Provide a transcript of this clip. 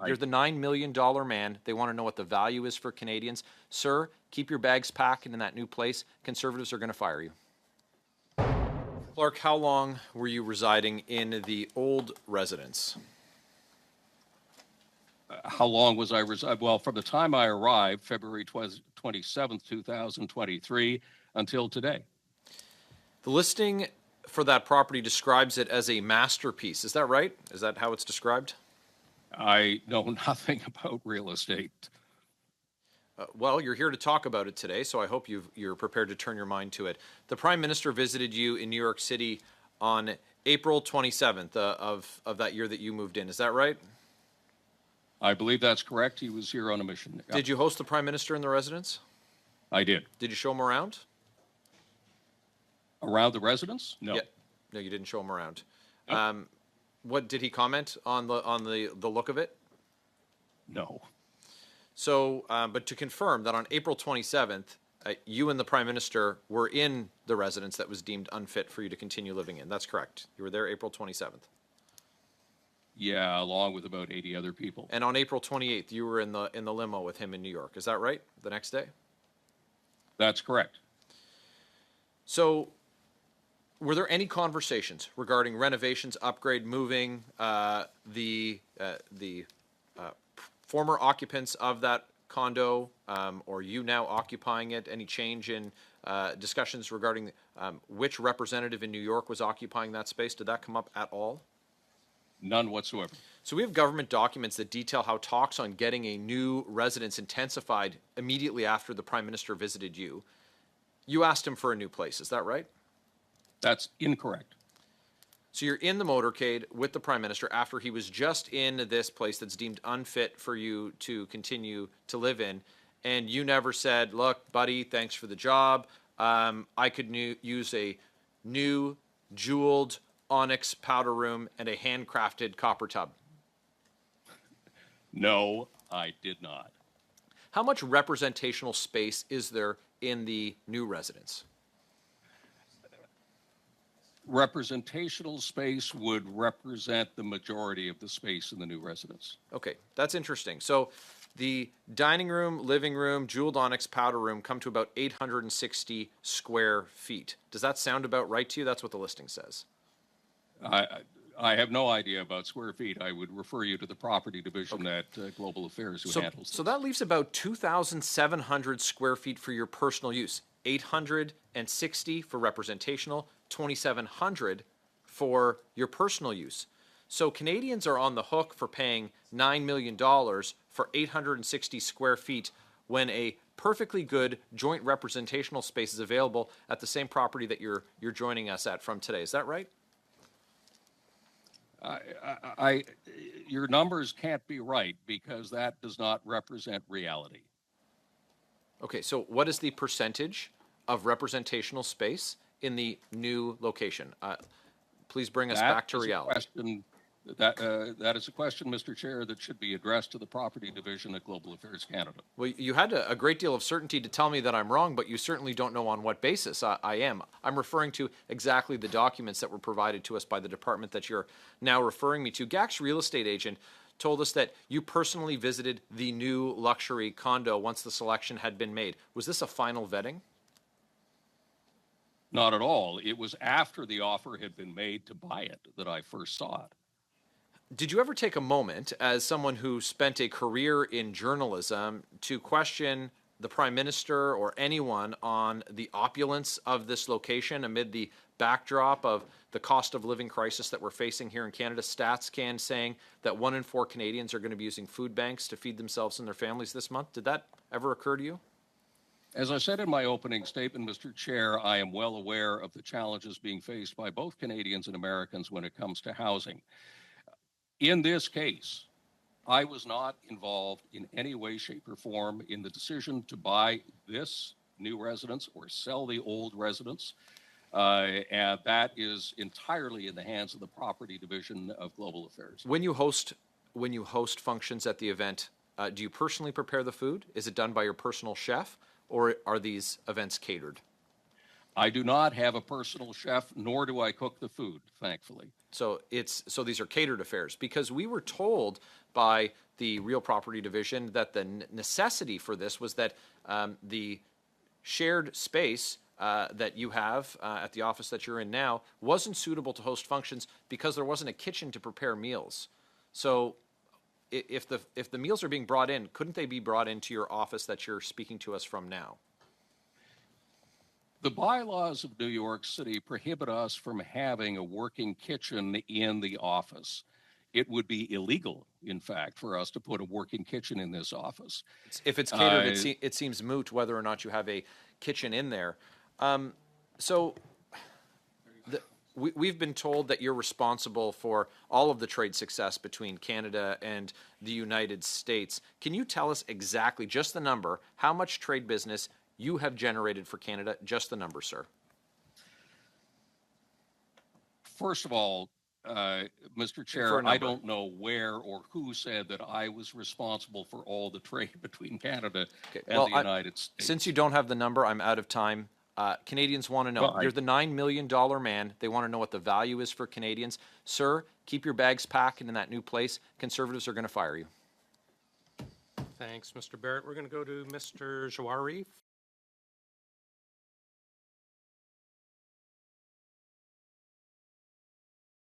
You're the $9 million man. They want to know what the value is for Canadians. Sir, keep your bags packed in that new place. Conservatives are going to fire you. Clark, how long were you residing in the old residence? How long was I residing? Well, from the time I arrived, February 27th, 2023, until today. The listing for that property describes it as a masterpiece. Is that right? Is that how it's described? I know nothing about real estate. Well, you're here to talk about it today, so I hope you're prepared to turn your mind to it. The Prime Minister visited you in New York City on April 27th of that year that you moved in. Is that right? I believe that's correct. He was here on a mission. Yep. Did you host the Prime Minister in the residence? I did. Did you show him around? Around the residence? No. Yeah. No, you didn't show him around. Nope. What did he comment on the look of it? No. So, but to confirm that on April 27th, you and the Prime Minister were in the residence that was deemed unfit for you to continue living in. That's correct. You were there April 27th. Yeah, along with about 80 other people. And on April 28th, you were in the limo with him in New York. Is that right? The next day? That's correct. So, were there any conversations regarding renovations, upgrade, moving, the former occupants of that condo, or you now occupying it? Any change in discussions regarding which representative in New York was occupying that space? Did that come up at all? None whatsoever. So we have government documents that detail how talks on getting a new residence intensified immediately after the Prime Minister visited you. You asked him for a new place, is that right? That's incorrect. So you're in the motorcade with the Prime Minister after he was just in this place that's deemed unfit for you to continue to live in, and you never said, look, buddy, thanks for the job. I could use a new jeweled onyx powder room and a handcrafted copper tub. No, I did not. How much representational space is there in the new residence? Representational space would represent the majority of the space in the new residence. Okay, that's interesting. So the dining room, living room, jeweled onyx powder room come to about 860 square feet. Does that sound about right to you? That's what the listing says. I have no idea about square feet. I would refer you to the property division at Global Affairs who handles this. So that leaves about 2,700 square feet for your personal use. 860 for representational, 2,700 for your personal use. So Canadians are on the hook for paying $9 million for 860 square feet when a perfectly good joint representational space is available at the same property that you're joining us at from today. Is that right? Your numbers can't be right because that does not represent reality. Okay, so what is the percentage of representational space in the new location? Please bring us back to reality. That is a question, Mr. Chair, that should be addressed to the property division at Global Affairs Canada. Well, you had a great deal of certainty to tell me that I'm wrong, but you certainly don't know on what basis I am. I'm referring to exactly the documents that were provided to us by the department that you're now referring me to. GAC's real estate agent told us that you personally visited the new luxury condo once the selection had been made. Was this a final vetting? Not at all. It was after the offer had been made to buy it that I first saw it. Did you ever take a moment, as someone who spent a career in journalism, to question the Prime Minister or anyone on the opulence of this location amid the backdrop of the cost of living crisis that we're facing here in Canada? StatsCan saying that 1 in 4 Canadians are going to be using food banks to feed themselves and their families this month. Did that ever occur to you? As I said in my opening statement, Mr. Chair, I am well aware of the challenges being faced by both Canadians and Americans when it comes to housing. In this case, I was not involved in any way, shape, or form in the decision to buy this new residence or sell the old residence. And that is entirely in the hands of the property division of Global Affairs. When you host functions at the event, do you personally prepare the food? Is it done by your personal chef, or are these events catered? I do not have a personal chef, nor do I cook the food, thankfully. So these are catered affairs, because we were told by the Real Property Division that the necessity for this was that the shared space that you have at the office that you're in now wasn't suitable to host functions because there wasn't a kitchen to prepare meals. So if the meals are being brought in, couldn't they be brought into your office that you're speaking to us from now? The bylaws of New York City prohibit us from having a working kitchen in the office. It would be illegal, in fact, for us to put a working kitchen in this office. If it's catered, it seems moot whether or not you have a kitchen in there. So we've been told that you're responsible for all of the trade success between Canada and the United States. Can you tell us exactly, just the number, how much trade business you have generated for Canada? Just the number, sir. First of all, Mr. Chair, I don't know where or who said that I was responsible for all the trade between Canada and the United States. Since you don't have the number, I'm out of time. Canadians want to know. Well, You're the $9 million man. They want to know what the value is for Canadians. Sir, keep your bags packed in that new place. Conservatives are going to fire you. Thanks, Mr. Barrett. We're going to go to Mr. Jawari